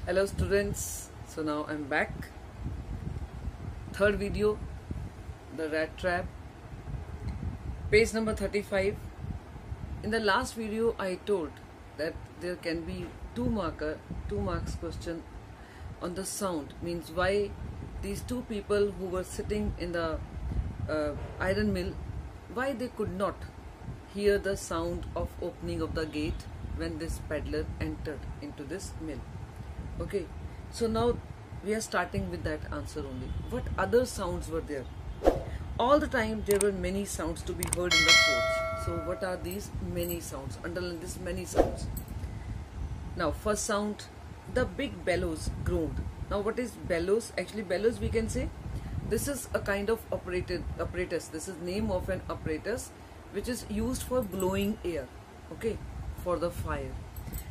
Hello students, so now I'm back. Third video, the rat trap, page number 35. In the last video I told that there can be two marks question on the sound, means why these two people who were sitting in the iron mill, why they could not hear the sound of opening of the gate when this peddler entered into this mill. Okay, so now we are starting with that answer only. What other sounds were there? All the time there were many sounds to be heard in the forge. So what are these many sounds? Underline this, many sounds. Now first sound, the big bellows groaned. Now what is bellows? Actually bellows we can say this is a kind of apparatus. This is name of an apparatus which is used for blowing air, okay, for the fire.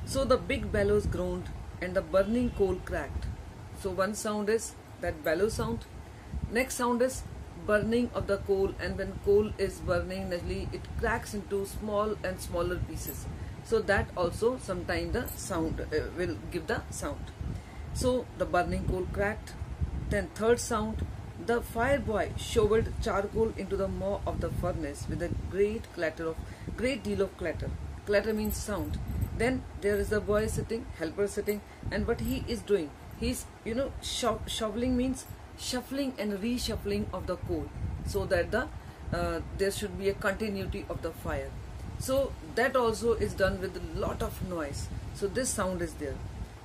So the big bellows groaned and the burning coal cracked. So one sound is that bellow sound. Next sound is burning of the coal, and when coal is burning, naturally it cracks into small and smaller pieces. So that also sometime the sound will give the sound. So the burning coal cracked. Then third sound, the fire boy shoveled charcoal into the maw of the furnace with a great deal of clatter. Clatter means sound. Then there is the boy sitting, helper sitting, and what he is doing, he's shoveling means shuffling and reshuffling of the coal, so that there should be a continuity of the fire. So that also is done with a lot of noise. So this sound is there.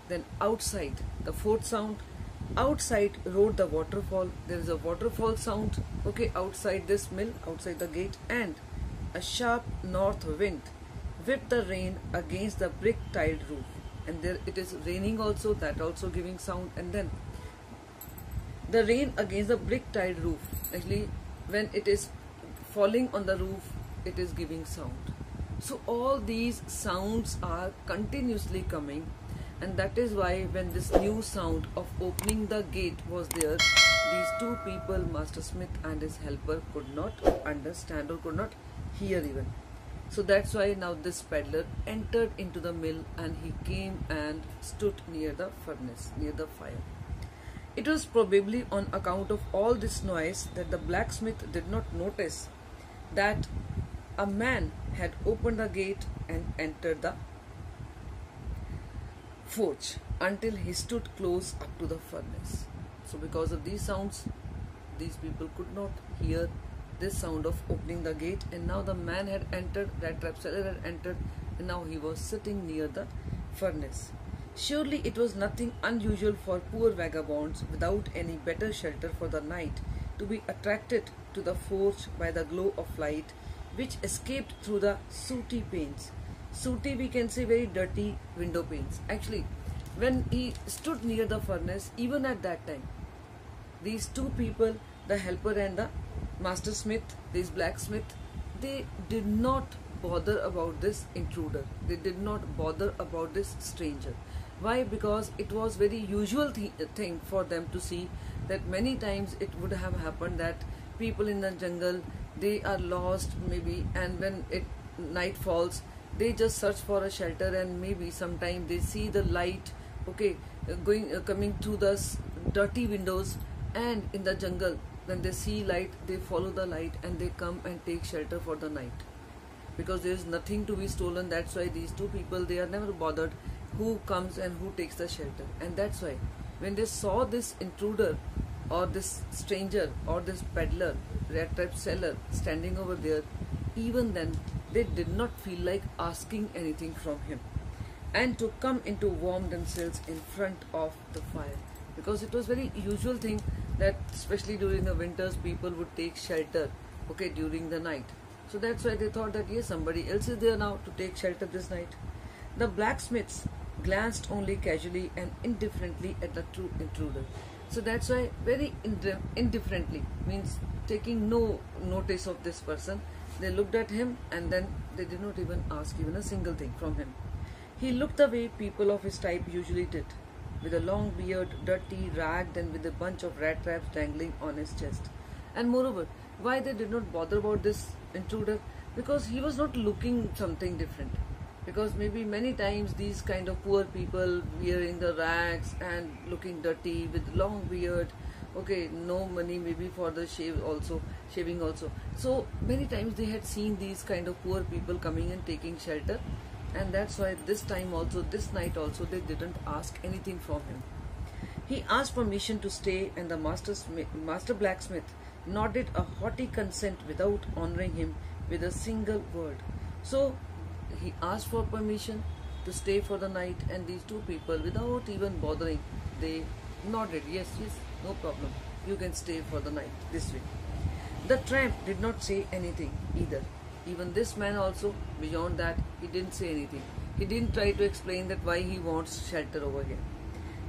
Then outside, the fourth sound, outside rode the waterfall. There is a waterfall sound, okay, outside this mill, outside the gate, and a sharp north wind whipped the rain against the brick tiled roof, and there it is raining also, that also giving sound. And then the rain against the brick tiled roof, actually when it is falling on the roof, it is giving sound. So all these sounds are continuously coming, and that is why when this new sound of opening the gate was there, these two people, Master Smith and his helper, could not understand or could not hear even. So that's why now this peddler entered into the mill, and he came and stood near the furnace, near the fire. It was probably on account of all this noise that the blacksmith did not notice that a man had opened the gate and entered the forge until he stood close up to the furnace. So because of these sounds, these people could not hear this sound of opening the gate, and now the man had entered, that trap seller had entered, and now he was sitting near the furnace. Surely it was nothing unusual for poor vagabonds without any better shelter for the night to be attracted to the forge by the glow of light which escaped through the sooty panes. Sooty we can say very dirty window panes. Actually, when he stood near the furnace, even at that time, these two people, the helper and the Master Smith, this blacksmith, they did not bother about this intruder. They did not bother about this stranger. Why? Because it was very usual thing for them to see that many times it would have happened that people in the jungle, they are lost maybe, and when night falls, they just search for a shelter, and maybe sometime they see the light, okay, coming through the dirty windows, and in the jungle when they see light, they follow the light and they come and take shelter for the night, because there is nothing to be stolen. That's why these two people, they are never bothered who comes and who takes the shelter. And that's why when they saw this intruder or this stranger or this peddler, rat trap seller standing over there, even then they did not feel like asking anything from him and to come into warm themselves in front of the fire, because it was very usual thing that especially during the winters people would take shelter, okay, during the night. So that's why they thought that yes, somebody else is there now to take shelter this night. The blacksmiths glanced only casually and indifferently at the true intruder. So that's why very indifferently means taking no notice of this person. They looked at him and then they did not even ask even a single thing from him. He looked the way people of his type usually did, with a long beard, dirty, ragged, and with a bunch of rat traps dangling on his chest. And moreover, why they did not bother about this intruder? Because he was not looking something different. because maybe many times these kind of poor people wearing the rags and looking dirty with long beard, okay, no money maybe for the shaving also. So many times they had seen these kind of poor people coming and taking shelter, and that's why this time also, this night also, they didn't ask anything from him. He asked permission to stay, and the master blacksmith nodded a haughty consent without honoring him with a single word. So he asked for permission to stay for the night, and these two people, without even bothering, they nodded, yes, no problem, you can stay for the night this way. The tramp did not say anything either. Even this man also, beyond that, he didn't say anything. He didn't try to explain that why he wants shelter over here.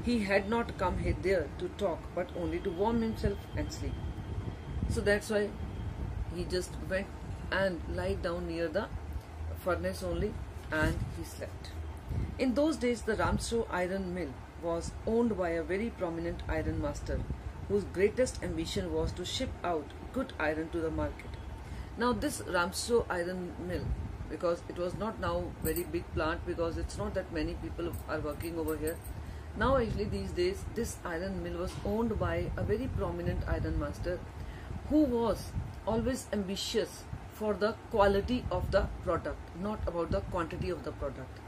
He had not come there to talk, but only to warm himself and sleep. So that's why he just went and lied down near the furnace only, and he slept. In those days, the Ramshaw iron mill was owned by a very prominent iron master, whose greatest ambition was to ship out good iron to the market. Now this Ramshaw iron mill, because it was not now very big plant, because it's not that many people are working over here. Now actually these days, this iron mill was owned by a very prominent iron master, who was always ambitious for the quality of the product, not about the quantity of the product.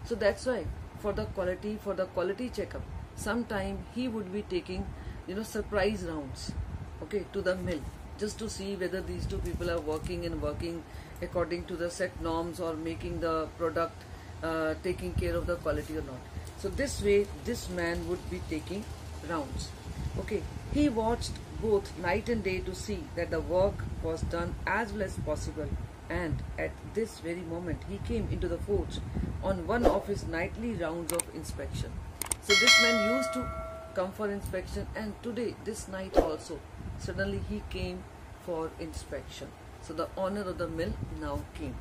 So that's why for the quality checkup, sometime he would be taking, surprise rounds, okay, to the mill, just to see whether these two people are working according to the set norms, or making the product, taking care of the quality or not. So this way, this man would be taking rounds. Okay, he watched both night and day to see that the work was done as well as possible, and at this very moment he came into the forge on one of his nightly rounds of inspection. So this man used to come for inspection, and today, this night also, suddenly he came for inspection. So the owner of the mill now came.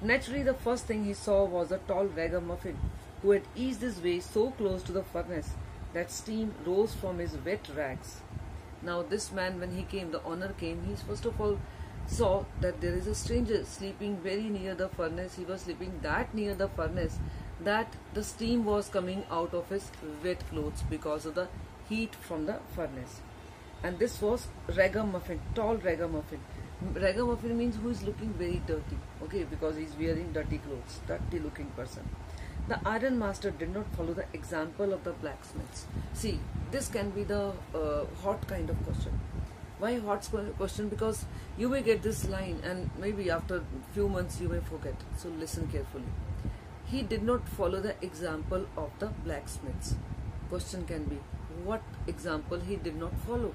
Naturally, the first thing he saw was a tall ragamuffin who had eased his way so close to the furnace that steam rose from his wet rags. Now this man, when he came, the owner came, he first of all saw that there is a stranger sleeping very near the furnace. He was sleeping that near the furnace that the steam was coming out of his wet clothes because of the heat from the furnace. And this was ragamuffin, tall ragamuffin. Ragamuffin means who is looking very dirty, okay, because he is wearing dirty clothes, dirty looking person. The iron master did not follow the example of the blacksmiths. See, this can be the hot kind of question. Why hot question? Because you may get this line and maybe after few months you may forget. So listen carefully. He did not follow the example of the blacksmiths. Question can be, what example he did not follow?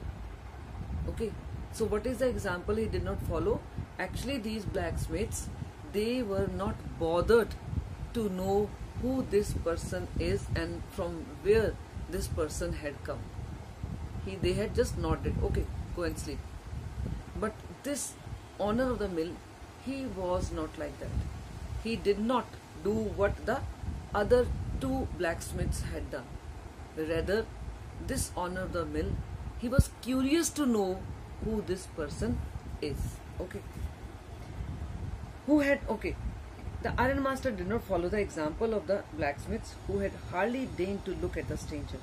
Okay, so what is the example he did not follow? Actually, these blacksmiths, they were not bothered to know who this person is and from where this person had come. They had just nodded, okay, go and sleep. But this owner of the mill, he was not like that. He did not do what the other two blacksmiths had done. Rather, this owner of the mill, he was curious to know who this person is. Okay. The iron master did not follow the example of the blacksmiths, who had hardly deigned to look at the stranger.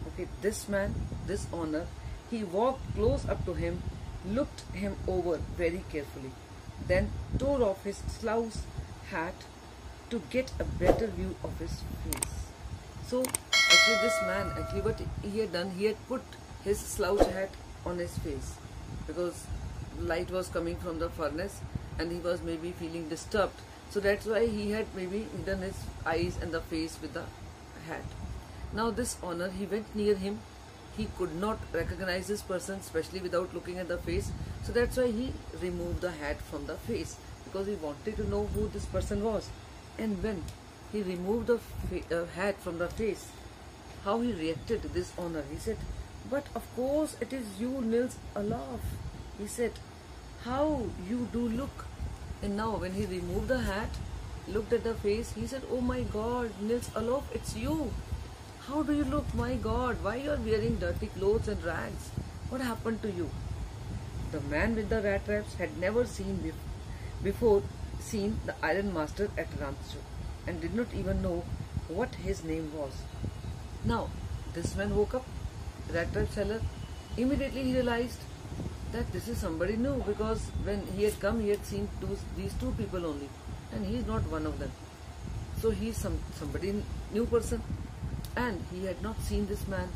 Okay, this man, this owner, he walked close up to him, looked him over very carefully, then tore off his slouch hat to get a better view of his face. So actually this man, what he had done, he had put his slouch hat on his face because light was coming from the furnace and he was maybe feeling disturbed. So that's why he had maybe hidden his eyes and the face with the hat. Now this owner, he went near him. He could not recognize this person, especially without looking at the face. So that's why he removed the hat from the face, because he wanted to know who this person was. And when he removed the hat from the face, how he reacted to this owner. He said, "But of course it is you, Nils Olof." He said, "How you do look." And now when he removed the hat, looked at the face, he said, "Oh my God, Nils Olof, it's you. How do you look? My God, why you are wearing dirty clothes and rags? What happened to you?" The man with the rat traps had never seen before seen the Iron Master at Rancho and did not even know what his name was. Now, this man woke up, rat trap seller. Immediately he realized that this is somebody new, because when he had come, he had seen these two people only, and he is not one of them. So he is somebody new person, and he had not seen this man.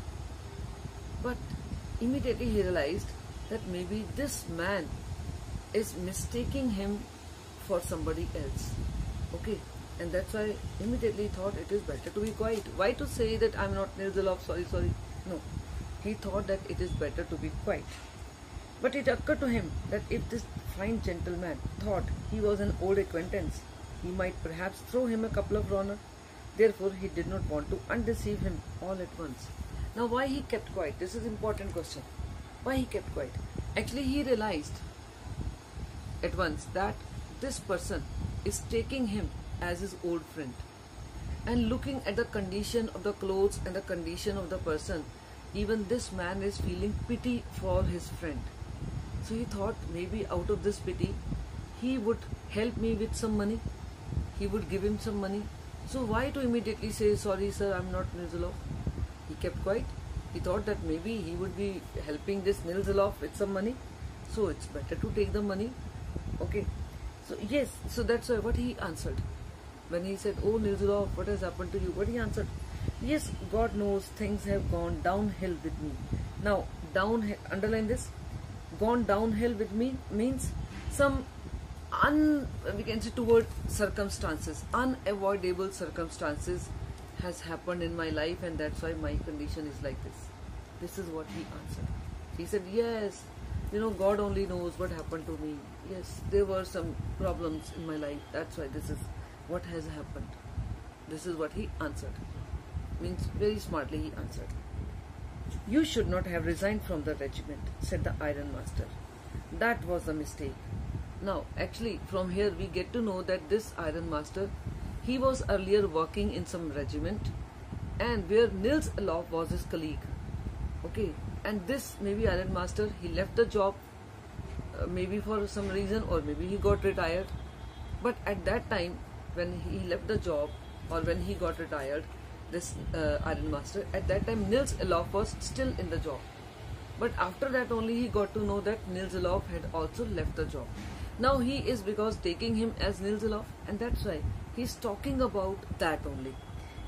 But immediately he realized that maybe this man is mistaking him for somebody else. Okay, and that's why immediately he thought it is better to be quiet. Why to say that I'm not Nirzalov, sorry? No, he thought that it is better to be quiet. But it occurred to him that if this fine gentleman thought he was an old acquaintance, he might perhaps throw him a couple of roner. Therefore, he did not want to undeceive him all at once. Now, why he kept quiet? This is an important question. Why he kept quiet? Actually, he realized at once that this person is taking him as his old friend. And looking at the condition of the clothes and the condition of the person, even this man is feeling pity for his friend. So he thought maybe out of this pity, he would help me with some money. He would give him some money. So why to immediately say, sorry sir, I'm not Nirzalov? He kept quiet. He thought that maybe he would be helping this Nirzalov with some money. So it's better to take the money. Okay. So yes, so that's why what he answered. When he said, oh Nirzalov, what has happened to you? What he answered? Yes, God knows things have gone downhill with me. Now, underline this. Gone downhill with me means some we can say toward circumstances, unavoidable circumstances has happened in my life, and that's why my condition is like this. This is what he answered. He said, yes, God only knows what happened to me. Yes, there were some problems in my life. That's why this is what has happened. This is what he answered. Means very smartly he answered. You should not have resigned from the regiment, said the Iron Master. That was a mistake. Now, actually, from here we get to know that this Iron Master, he was earlier working in some regiment, and where Nirzalov was his colleague. Okay, and this maybe Iron Master, he left the job, maybe for some reason, or maybe he got retired. But at that time, when he left the job, or when he got retired, this Iron Master, at that time Nirzalov was still in the job. But after that only he got to know that Nirzalov had also left the job. Now he is because taking him as Nirzalov, and that's why he's talking about that only.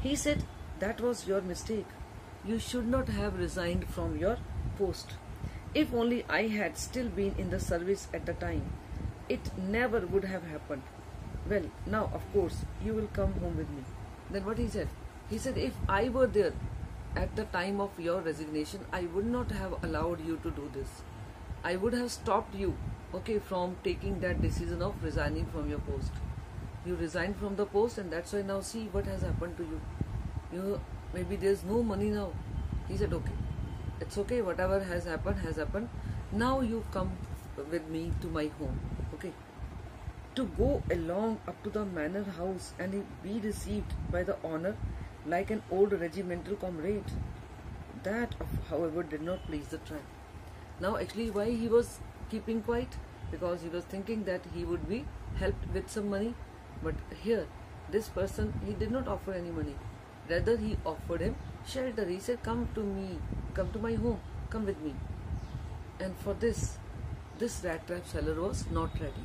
He said, that was your mistake. You should not have resigned from your post. If only I had still been in the service at the time, it never would have happened. Well, now of course you will come home with me. Then what he said? He said, if I were there at the time of your resignation, I would not have allowed you to do this. I would have stopped you, okay, from taking that decision of resigning from your post. You resigned from the post, and that's why now see what has happened to you. Maybe there's no money now. He said, okay, it's okay, whatever has happened. Now you come with me to my home, okay. To go along up to the manor house and be received by the honor like an old regimental comrade. That, however, did not please the tramp. Now actually why he was keeping quiet? Because he was thinking that he would be helped with some money. But here, this person, he did not offer any money. Rather, he offered him shelter. He said, come to me, come to my home, come with me. And for this rat trap seller was not ready.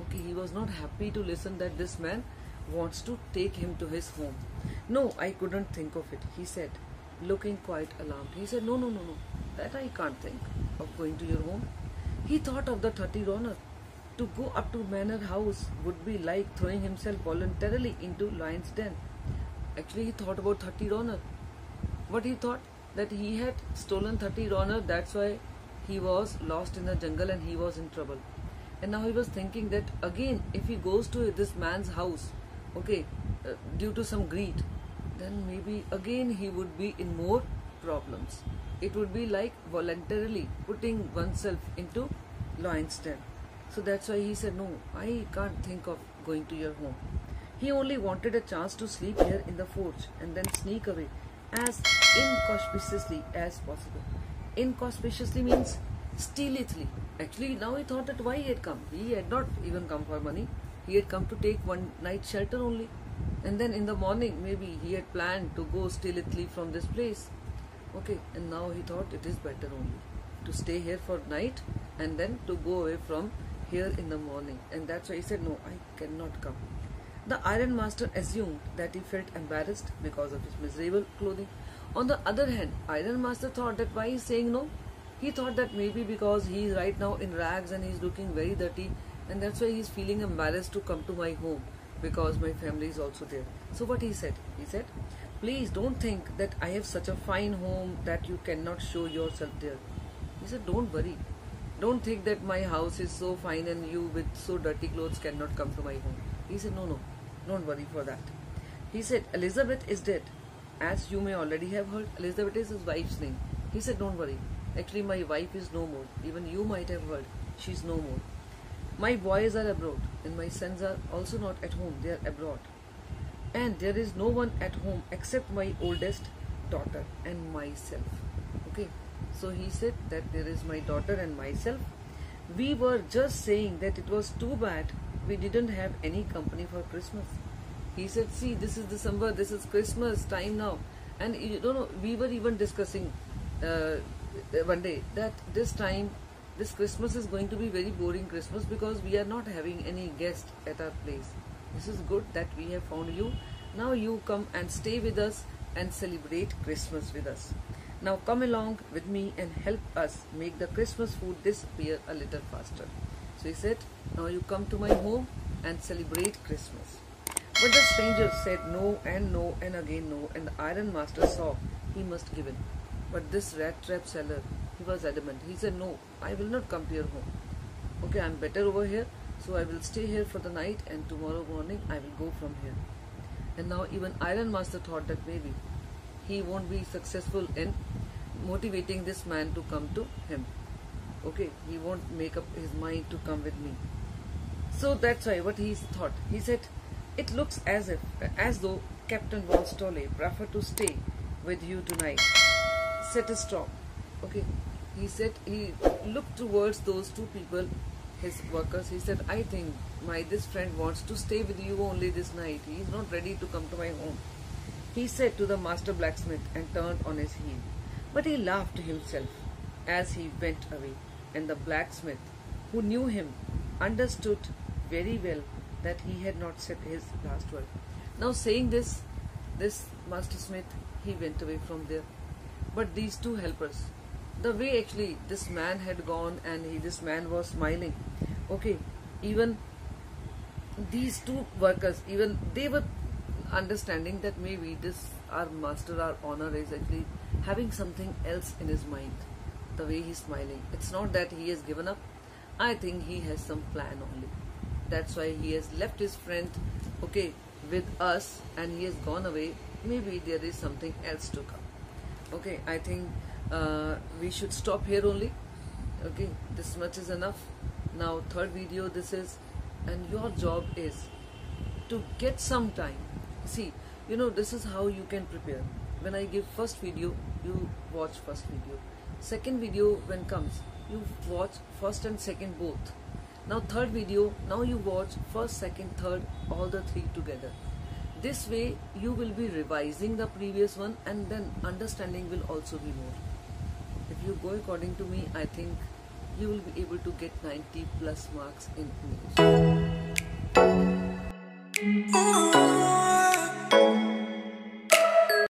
Okay, he was not happy to listen that this man wants to take him to his home. No, I couldn't think of it, he said, looking quite alarmed. He said, no, that I can't think of going to your home. He thought of the 30 roner. To go up to manor house would be like throwing himself voluntarily into lion's den. Actually, he thought about 30 roner. What he thought? That he had stolen 30 roner, that's why he was lost in the jungle and he was in trouble. And now he was thinking that again, if he goes to this man's house, okay, due to some greed, then maybe again he would be in more problems. It would be like voluntarily putting oneself into lion's den. So that's why he said, no, I can't think of going to your home. He only wanted a chance to sleep here in the forge and then sneak away as inconspicuously as possible. Inconspicuously means stealthily. Actually, now he thought that why he had come. He had not even come for money. he had come to take one night shelter only. And then in the morning, maybe he had planned to go stealthily from this place. Okay, and now he thought it is better only to stay here for night and then to go away from here in the morning. And that's why he said, no, I cannot come. The Iron Master assumed that he felt embarrassed because of his miserable clothing. On the other hand, Iron Master thought that why he's saying no? He thought that maybe because he is right now in rags and he's looking very dirty, and that's why he's feeling embarrassed to come to my home because my family is also there. So what he said? He said, please don't think that I have such a fine home that you cannot show yourself there. He said, don't worry. Don't think that my house is so fine and you with so dirty clothes cannot come to my home. He said, no, don't worry for that. He said, Elizabeth is dead. As you may already have heard, Elizabeth is his wife's name. He said, don't worry. Actually, my wife is no more. Even you might have heard, she's no more. My boys are abroad and my sons are also not at home. They are abroad. And there is no one at home except my oldest daughter and myself. Okay. So he said that there is my daughter and myself. We were just saying that it was too bad we didn't have any company for Christmas. He said, see, this is December, this is Christmas time now. And you don't know, we were even discussing one day that this time, this Christmas is going to be very boring Christmas because we are not having any guests at our place. This is good that we have found you. Now you come and stay with us and celebrate Christmas with us. Now come along with me and help us make the Christmas food disappear a little faster. So he said, now you come to my home and celebrate Christmas. But the stranger said no and again no, and the Iron Master saw he must give in. But this rat trap seller, he was adamant. He said, no, I will not come to your home. Okay, I am better over here, so I will stay here for the night and tomorrow morning I will go from here. And now even Iron Master thought that maybe he won't be successful in motivating this man to come to him. Okay, he won't make up his mind to come with me. So that's why what he thought. He said, it looks as though Captain Von Stolle preferred to stay with you tonight. Set a stop. Okay, he said, he looked towards those two people, his workers. He said, I think this friend wants to stay with you only this night. He is not ready to come to my home. He said to the master blacksmith and turned on his heel. But he laughed to himself as he went away, and the blacksmith, who knew him, understood very well that he had not said his last word. Now saying this master smith, he went away from there. But these two helpers, the way actually this man had gone and this man was smiling, okay, even these two workers, even they were understanding that maybe this our master, our owner is actually having something else in his mind. The way he's smiling, it's not that he has given up. I think he has some plan only. That's why he has left his friend, okay, with us, and he has gone away. Maybe there is something else to come. Okay, I think we should stop here only. Okay, this much is enough. Now third video this is, and your job is to get some time. See, you know, this is how you can prepare. When I give first video, you watch first video. Second video when comes, you watch first and second both. Now third video, now you watch first, second, third, all the three together. This way you will be revising the previous one, and then understanding will also be more. If you go according to me, I think you will be able to get 90+ marks in English.